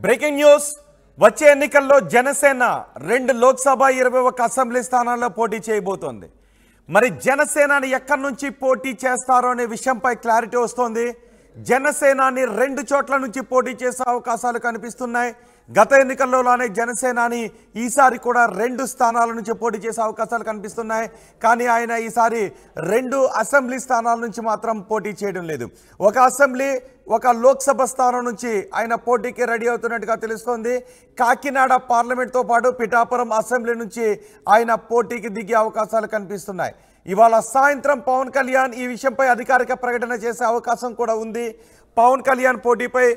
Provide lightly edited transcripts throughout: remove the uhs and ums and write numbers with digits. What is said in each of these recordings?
Breaking news వచ్చే ఎన్నికల్లో Janasena 2 Lok Sabha 21 assembly స్థానాల్లో పోటీ చేయబోతోంది. మరి జనసేనని ఎక్కడి నుంచి పోటీ చేస్తారో అనే విషయంపై క్లారిటీ వస్తోంది. జనసేనని 2 చోట్ల నుంచి పోటీ చేసే అవకాశాలు కనిపిస్తున్నాయి. గత ఎన్నికల్లోనే జనసేనని ఈసారి కూడా 2 స్థానాల నుంచి పోటీ చేసే అవకాశాలు కనిపిస్తున్నాయి. కానీ ఆయన ఈసారి 2 అసెంబ్లీ స్థానాల నుంచి మాత్రం పోటీ చేయడం లేదు. ఒక అసెంబ్లీ ఒక లోక్సభ స్థానం నుంచి ఆయన పోటీకి రెడీ అవుతున్నట్టుగా తెలుస్తోంది. కాకినాడ పార్లమెంట్తో పాటు పిఠాపురం అసెంబ్లీ నుంచి ఆయన పోటీకి దిగే అవకాశాలు కనిపిస్తున్నాయి. ఇవాళ సాయంత్రం పవన్ కళ్యాణ్ ఈ విషయంపై అధికారిక ప్రకటన చేసే అవకాశం కూడా ఉంది. పవన్ కళ్యాణ్ పోటీపై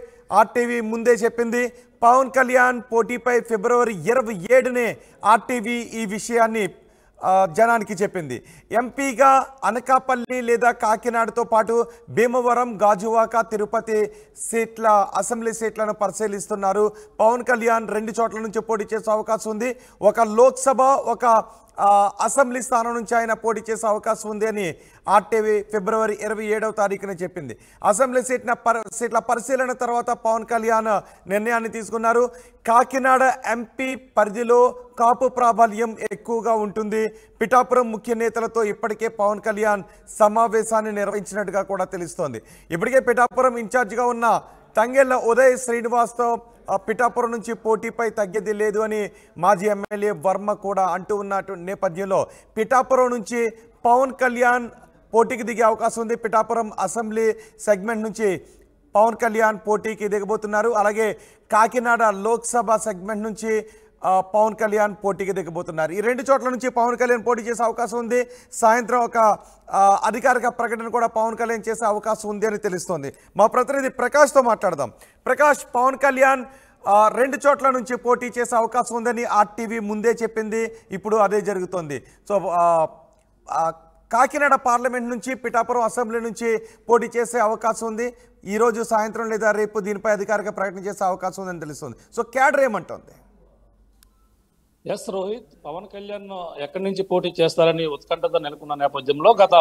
ఆర్టీవీ ముందే చెప్పింది. పవన్ కళ్యాణ్ పోటీపై ఫిబ్రవరి 27నే ఆర్టీవీ ఈ విషయాన్ని జనానికి చెప్పింది. ఎంపీగా అనకాపల్లి లేదా కాకినాడతో పాటు భీమవరం, గాజువాక, తిరుపతి సీట్ల అసెంబ్లీ సీట్లను పరిశీలిస్తున్నారు. పవన్ కళ్యాణ్ 2 చోట్ల నుంచి పోటీ చేసే అవకాశం ఉంది. ఒక లోక్సభ, ఒక అసెంబ్లీ స్థానం నుంచి ఆయన పోటీ చేసే అవకాశం ఉంది అని ఆర్టీవీ ఫిబ్రవరి 27వ తారీఖున చెప్పింది. అసెంబ్లీ సీట్ల పరిశీలన తర్వాత పవన్ కళ్యాణ్ నిర్ణయాన్ని తీసుకున్నారు. కాకినాడ ఎంపీ పరిధిలో కాపు ప్రాబల్యం ఎక్కువగా ఉంటుంది. పిఠాపురం ముఖ్య నేతలతో ఇప్పటికే పవన్ కళ్యాణ్ సమావేశాన్ని నిర్వహించినట్టుగా కూడా తెలుస్తోంది. ఇప్పటికే పిఠాపురం ఇన్ఛార్జిగా ఉన్న తంగెళ్ల ఉదయ్ శ్రీనివాస్తో పిఠాపురం నుంచి పోటీపై తగ్గేది లేదు అని మాజీ ఎమ్మెల్యే వర్మ కూడా అంటూ ఉన్న నేపథ్యంలో పిఠాపురం నుంచి పవన్ కళ్యాణ్ పోటీకి దిగే అవకాశం ఉంది. పిఠాపురం అసెంబ్లీ సెగ్మెంట్ నుంచి పవన్ కళ్యాణ్ పోటీకి దిగబోతున్నారు. అలాగే కాకినాడ లోక్సభ సెగ్మెంట్ నుంచి పవన్ కళ్యాణ్ పోటీకి దిగబోతున్నారు. ఈ 2 చోట్ల నుంచి పవన్ కళ్యాణ్ పోటీ చేసే అవకాశం ఉంది. సాయంత్రం ఒక అధికారిక ప్రకటన కూడా పవన్ కళ్యాణ్ చేసే అవకాశం ఉంది అని తెలుస్తోంది. మా ప్రతినిధి ప్రకాష్తో మాట్లాడదాం. ప్రకాష్, పవన్ కళ్యాణ్ 2 చోట్ల నుంచి పోటీ చేసే అవకాశం ఉందని ఆర్టీవీ ముందే చెప్పింది. ఇప్పుడు అదే జరుగుతోంది. సో కాకినాడ పార్లమెంట్ నుంచి పిఠాపురం అసెంబ్లీ నుంచి పోటీ చేసే అవకాశం ఉంది. ఈరోజు సాయంత్రం లేదా రేపు దీనిపై అధికారిక ప్రకటన చేసే అవకాశం ఉందని తెలుస్తుంది. సో క్యాడర్ ఏమంటుంది? ఎస్ రోహిత్, పవన్ కళ్యాణ్ ఎక్కడి నుంచి పోటీ చేస్తారని ఉత్కంఠత నెలకొన్న నేపథ్యంలో గత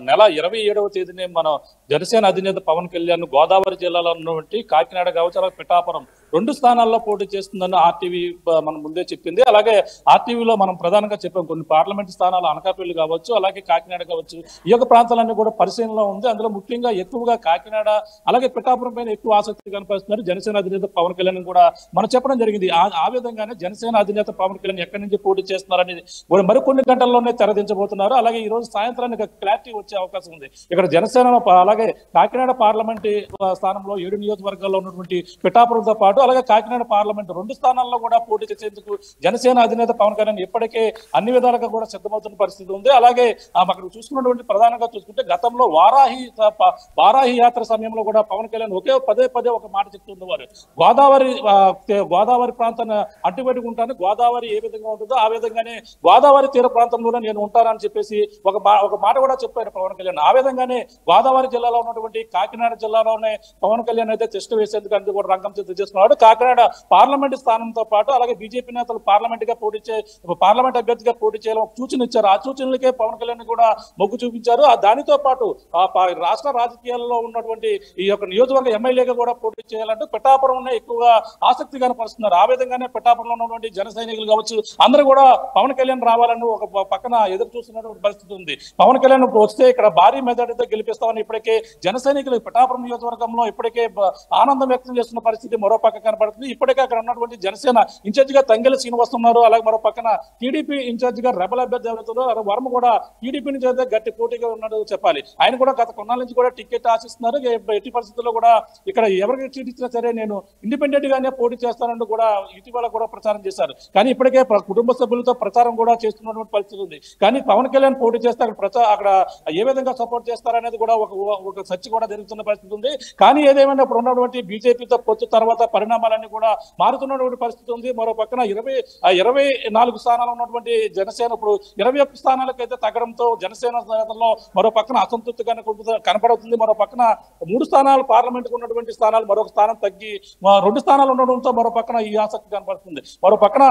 నెల 27వ తేదీనే మన జనసేన అధినేత పవన్ కళ్యాణ్ గోదావరి జిల్లాలో ఉన్నటువంటి కాకినాడ కావచ్చు, అలాగే పిఠాపురం 2 స్థానాల్లో పోటీ చేస్తుందని ఆర్టీవీ మనం ముందే చెప్పింది. అలాగే ఆర్టీవీలో మనం ప్రధానంగా చెప్పాం కొన్ని పార్లమెంట్ స్థానాలు అనకాపల్లి కావచ్చు, అలాగే కాకినాడ కావచ్చు, ఈ యొక్క ప్రాంతాలన్నీ కూడా పరిశీలనలో ఉంది. అందులో ముఖ్యంగా ఎక్కువగా కాకినాడ అలాగే పిఠాపురం పైన ఎక్కువ ఆసక్తి కనిపిస్తున్నారు జనసేన అధినేత పవన్ కళ్యాణ్ కూడా మనం చెప్పడం జరిగింది. ఆ విధంగానే జనసేన అధినేత పవన్ కళ్యాణ్ ఎక్కడి నుంచి పోటీ చేస్తున్నారని మరికొన్ని గంటల్లోనే తెరదించబోతున్నారు. అలాగే ఈ రోజు సాయంత్రానికి క్లారిటీ వచ్చే అవకాశం ఉంది. ఇక్కడ జనసేన అలాగే కాకినాడ పార్లమెంట్ స్థానంలో 7 నియోజకవర్గాల్లో ఉన్నటువంటి పిఠాపురంతో పాటు అలాగే కాకినాడ పార్లమెంట్ 2 స్థానాల్లో కూడా పోటీ చేసేందుకు జనసేన అధినేత పవన్ కళ్యాణ్ ఇప్పటికే అన్ని విధాలుగా కూడా సిద్ధమవుతున్న పరిస్థితి ఉంది. అలాగే అక్కడ చూసుకున్నటువంటి ప్రధానంగా చూసుకుంటే గతంలో వారాహి యాత్ర సమయంలో కూడా పవన్ కళ్యాణ్ పదే ఒక మాట చెప్తున్నవారు, గోదావరి ప్రాంతాన్ని అడ్డుపెట్టుకుంటాను, గోదావరి ఏ విధంగా ఉంటుందో ఆ విధంగానే గోదావరి తీర ప్రాంతంలోనే నేను ఉంటానని చెప్పేసి ఒక మాట కూడా చెప్పారు పవన్ కళ్యాణ్. ఆ విధంగానే గోదావరి జిల్లాలో ఉన్నటువంటి కాకినాడ జిల్లాలోనే పవన్ కళ్యాణ్ అయితే టెస్ట్ వేసేందుకు అందుకు కూడా రంగం సిద్ధం చేసుకున్నాడు. కాకినాడ పార్లమెంట్ స్థానంతో పాటు అలాగే బీజేపీ నేతలు పార్లమెంట్ అభ్యర్థిగా పోటీ చేయాలని ఒక సూచన ఇచ్చారు. ఆ సూచనలకే పవన్ కళ్యాణ్ కూడా మొగ్గు చూపించారు. దానితో పాటు రాష్ట్ర రాజకీయాల్లో ఉన్నటువంటి ఈ యొక్క నియోజకవర్గ ఎమ్మెల్యేగా కూడా పోటీ చేయాలంటూ పిఠాపురం ఎక్కువగా ఆసక్తి కనపరుస్తున్నారు. ఆ విధంగానే పిఠాపురంలో ఉన్నటువంటి జన సైనికులు కావచ్చు అందరూ కూడా పవన్ కళ్యాణ్ రావాలని ఒక పక్కన ఎదురు చూస్తున్నటువంటి పరిస్థితి ఉంది. పవన్ కళ్యాణ్ వస్తే ఇక్కడ భారీ మెజార్టీతో గెలిపిస్తామని ఇప్పటికే జన సైనికులు పిఠాపురం నియోజకవర్గంలో ఇప్పటికే ఆనందం వ్యక్తం చేస్తున్న పరిస్థితి మరో పక్క కనపడుతుంది. ఇప్పటికే అక్కడ ఉన్నటువంటి జనసేన ఇన్ఛార్జిగా తంగెళ్ల శ్రీనివాస్ ఉన్నారు. అలాగే మరో పక్కన టీడీపీ ఇన్ఛార్జిగా రెబల్ అభ్యర్థి ఎవరైతుందో వర్మ కూడా టీడీపీ నుంచి అయితే గట్టి పోటీగా ఉన్నాడు చెప్పాలి. ఆయన కూడా గత కొన్నాళ్ళ నుంచి కూడా టికెట్ ఆశిస్తున్నారు. ఎట్టి పరిస్థితుల్లో కూడా ఇక్కడ ఎవరికి టికెట్ ఇచ్చినా సరే నేను ఇండిపెండెంట్ గానే పోటీ చేస్తానంటూ కూడా ఇటీవల కూడా ప్రచారం చేశారు. కానీ ఇప్పటికే కుటుంబ సభ్యులతో ప్రచారం కూడా చేస్తున్నటువంటి పరిస్థితి ఉంది. కానీ పవన్ కళ్యాణ్ పోటీ చేస్తే అక్కడ ఏ విధంగా సపోర్ట్ చేస్తారనేది కూడా ఒక చర్చ కూడా జరుగుతున్న పరిస్థితి ఉంది. కానీ ఏదేమైనా ఇప్పుడు ఉన్నటువంటి బీజేపీతో పొత్తు తర్వాత పరిణామాలన్నీ కూడా మారుతున్నటువంటి పరిస్థితి ఉంది. మరో పక్కన 24 స్థానాలు ఉన్నటువంటి జనసేన ఇప్పుడు 21 స్థానాలకైతే తగ్గడంతో జనసేన నేతల్లో మరో పక్కన అసంతృప్తి కనపడుతుంది. మరో పక్కన 3 స్థానాలు పార్లమెంట్ కు ఉన్నటువంటి స్థానాలు మరొక స్థానం తగ్గి 2 స్థానాలు ఉండడంతో మరో పక్కన ఈ ఆసక్తి కనపడుతుంది. మరో పక్కన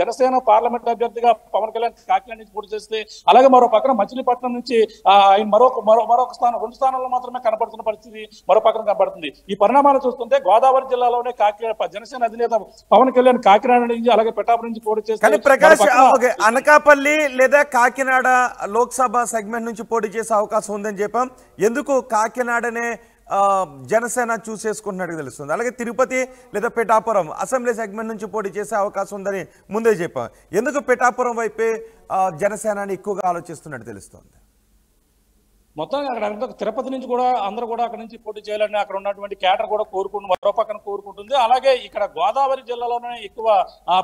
జనసేన పార్లమెంట్ అభ్యర్థిగా పవన్ కళ్యాణ్ కాకినాడ నుంచి పోటీ చేస్తే అలాగే మరో పక్కన మచిలీపట్నం నుంచి ఆయన మరొక స్థానం 2 స్థానాల్లో మాత్రమే కనపడుతున్న పరిస్థితి మరో పక్కన కనపడుతుంది. ఈ పరిణామాలు చూస్తుంటే గోదావరి జిల్లాలోనే కాకినాడ జనసేన అధినేత పవన్ కళ్యాణ్ కాకినాడ నుంచి అలాగే పిఠాపురం నుంచి పోటీ చేస్తే కానీ ప్రకాష్ ఓకే అనకాపల్లి లేదా కాకినాడ లోక్సభ సెగ్మెంట్ నుంచి పోటీ చేసే అవకాశం ఉందని చెప్పాం. ఎందుకు కాకినాడనే జనసేన చూస్ చేసుకుంటున్నట్టు తెలుస్తుంది. అలాగే తిరుపతి లేదా పిఠాపురం అసెంబ్లీ సెగ్మెంట్ నుంచి పోటీ చేసే అవకాశం ఉందని ముందే చెప్పాం. ఎందుకు పిఠాపురం వైపే జనసేనని ఎక్కువగా ఆలోచిస్తున్నట్టు తెలుస్తుంది? మొత్తంగా అక్కడ తిరుపతి నుంచి కూడా అందరూ కూడా అక్కడ నుంచి పోటీ చేయాలని అక్కడ ఉన్నటువంటి కేడర్ కూడా మరో పక్కన కోరుకుంటుంది. అలాగే ఇక్కడ గోదావరి జిల్లాలోనే ఎక్కువ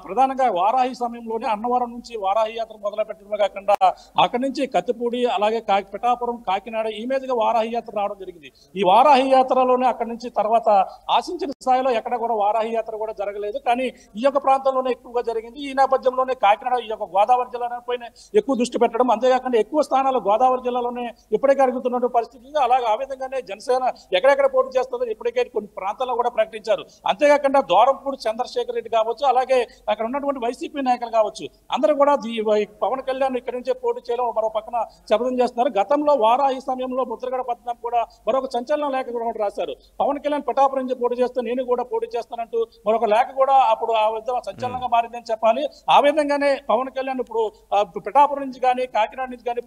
ప్రధానంగా వారాహి సమయంలోనే అన్నవరం నుంచి వారాహి యాత్ర మొదలు పెట్టడమే కాకుండా అక్కడి నుంచి కత్తిపూడి అలాగే పిఠాపురం కాకినాడ ఈ మీదుగా వారాహి యాత్ర రావడం జరిగింది. ఈ వారాహి యాత్రలోనే అక్కడి నుంచి తర్వాత ఆశించిన స్థాయిలో ఎక్కడ కూడా వారాహి యాత్ర కూడా జరగలేదు. కానీ ఈ యొక్క ప్రాంతంలోనే ఎక్కువగా జరిగింది. ఈ నేపథ్యంలోనే కాకినాడ ఈ యొక్క గోదావరి జిల్లాపైన ఎక్కువ దృష్టి పెట్టడం, అంతేకాకుండా ఎక్కువ స్థానాలు గోదావరి జిల్లాలోనే ఇప్పటికే అడుగుతున్న పరిస్థితి. అలాగే ఆ విధంగానే జనసేన ఎక్కడెక్కడ పోటీ చేస్తుందో ఇప్పటికే కొన్ని ప్రాంతాల్లో కూడా ప్రకటించారు. అంతేకాకుండా దూరంపూడి చంద్రశేఖర్ రెడ్డి కావచ్చు, అలాగే అక్కడ ఉన్నటువంటి వైసీపీ నాయకులు కావచ్చు, అందరూ కూడా పవన్ కళ్యాణ్ ఇక్కడి నుంచే పోటీ చేయడం మరో పక్కన శపథం చేస్తున్నారు. గతంలో వారాహి సమయంలో ముద్రగడ పద్మనాభం కూడా మరొక సంచలన లేఖ కూడా రాశారు. పవన్ కళ్యాణ్ పిఠాపురం నుంచి పోటీ చేస్తే నేను కూడా పోటీ చేస్తానంటూ మరొక లేఖ కూడా అప్పుడు ఆ విధంగా సంచలనంగా మారిందని చెప్పాలి. ఆ విధంగానే పవన్ కళ్యాణ్ ఇప్పుడు పిఠాపురం నుంచి కానీ కాకినాడ నుంచి కానీ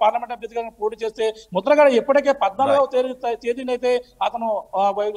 పార్లమెంట్ అభ్యర్థిగా పోటీ చేస్తే ముద్రగడ ఇప్పటికే 14వ తేదీనైతే అతను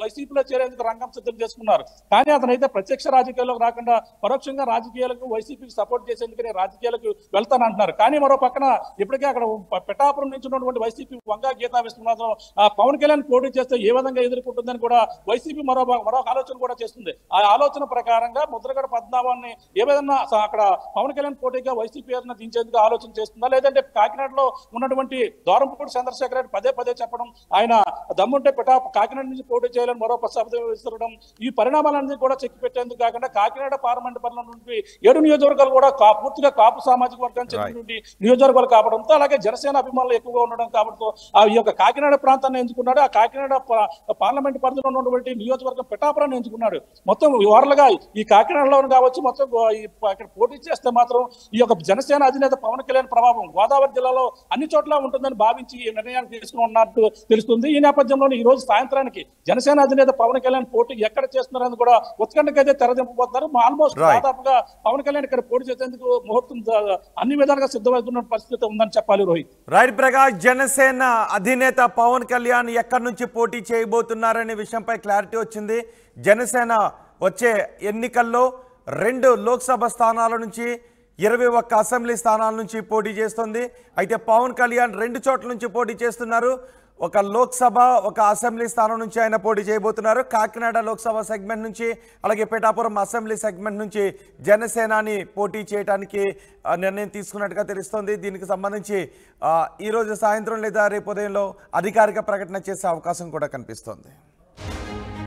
వైసీపీలో చేరేందుకు రంగం సిద్ధం చేసుకున్నారు. కానీ అతనైతే ప్రత్యక్ష రాజకీయాల్లోకి రాకుండా పరోక్షంగా రాజకీయాలకు వైసీపీకి సపోర్ట్ చేసేందుకు రాజకీయాలకు వెళ్తానంటున్నారు. కానీ మరో పక్కన ఇప్పటికే అక్కడ పిఠాపురం నుంచి ఉన్నటువంటి వైసీపీ వంగా గీతా విశ్వనాథం పవన్ కళ్యాణ్ పోటీ చేస్తే ఏ విధంగా ఎదుర్కొంటుందని కూడా వైసీపీ మరొక ఆలోచన కూడా చేస్తుంది. ఆ ఆలోచన ప్రకారంగా ముద్రగడ పద్మనాభాన్ని ఏ విధంగా అక్కడ పవన్ కళ్యాణ్ పోటీగా వైసీపీ దించేందుకు ఆలోచన చేస్తుందా, లేదంటే కాకినాడలో ఉన్నటువంటి దూరంపూడి చంద్రశేఖర్ రెడ్డి పదే చెప్పడం, ఆయన దమ్ముంటే కాకినాడ నుంచి పోటీ చేయాలని మరో శబ్దం విసరడం, ఈ పరిణామాలన్నీ కూడా చెక్కి పెట్టేందుకు కాకుండా కాకినాడ పార్లమెంట్ పరిధిలో నుండి 7 నియోజకవర్గాలు కూడా పూర్తిగా కాపు సామాజిక వర్గానికి చెందినటువంటి నియోజకవర్గాలు కావడంతో, అలాగే జనసేన అభిమానులు ఎక్కువగా ఉండడం కాబట్టి ఈ యొక్క కాకినాడ ప్రాంతాన్ని ఎంచుకున్నాడు. ఆ కాకినాడ పార్లమెంట్ పరిధిలో ఉన్నటువంటి నియోజకవర్గం పిఠాపురాన్ని ఎంచుకున్నాడు. మొత్తం ఓవర్లుగా ఈ కాకినాడలో కావచ్చు మొత్తం ఇక్కడ పోటీ చేస్తే మాత్రం ఈ యొక్క జనసేన అధినేత పవన్ కళ్యాణ్ ప్రభావం గోదావరి జిల్లాలో అన్ని చోట్ల ఉంటుందని భావించి ఈ నిర్ణయాన్ని తీసుకున్నట్టు తెలుస్తుంది. ఈ నేపథ్యంలో ఈ రోజు సాయంత్రానికి జనసేన అధినేత పవన్ కళ్యాణ్ పోటీ ఎక్కడ చేస్తున్నారని కూడా ఉత్కంఠకైతే తెరదింపబోతున్నారు. ఆల్మోస్ట్ దాదాపుగా పవన్ కళ్యాణ్ ఇక్కడ పోటీ చేసేందుకు ముహూర్తం అన్ని విధాలుగా సిద్ధమవుతున్న పరిస్థితి ఉందని చెప్పాలి. రోహిత్ రైట్ ప్రకాష్, జనసేన అధినేత పవన్ కళ్యాణ్ ఎక్కడి నుంచి పోటీ చేయబోతున్నారనే విషయంపై క్లారిటీ వచ్చింది. జనసేన వచ్చే ఎన్నికల్లో 2 లోక్సభ స్థానాల నుంచి 21 అసెంబ్లీ స్థానాల నుంచి పోటీ చేస్తుంది. అయితే పవన్ కళ్యాణ్ 2 చోట్ల నుంచి పోటీ చేస్తున్నారు. ఒక లోక్సభ ఒక అసెంబ్లీ స్థానం నుంచి ఆయన పోటీ చేయబోతున్నారు. కాకినాడ లోక్సభ సెగ్మెంట్ నుంచి అలాగే పిఠాపురం అసెంబ్లీ సెగ్మెంట్ నుంచి జనసేనాని పోటీ చేయడానికి నిర్ణయం తీసుకున్నట్టుగా తెలుస్తోంది. దీనికి సంబంధించి ఈరోజు సాయంత్రం లేదా రేపు ఉదయంలో అధికారిక ప్రకటన చేసే అవకాశం కూడా కనిపిస్తోంది.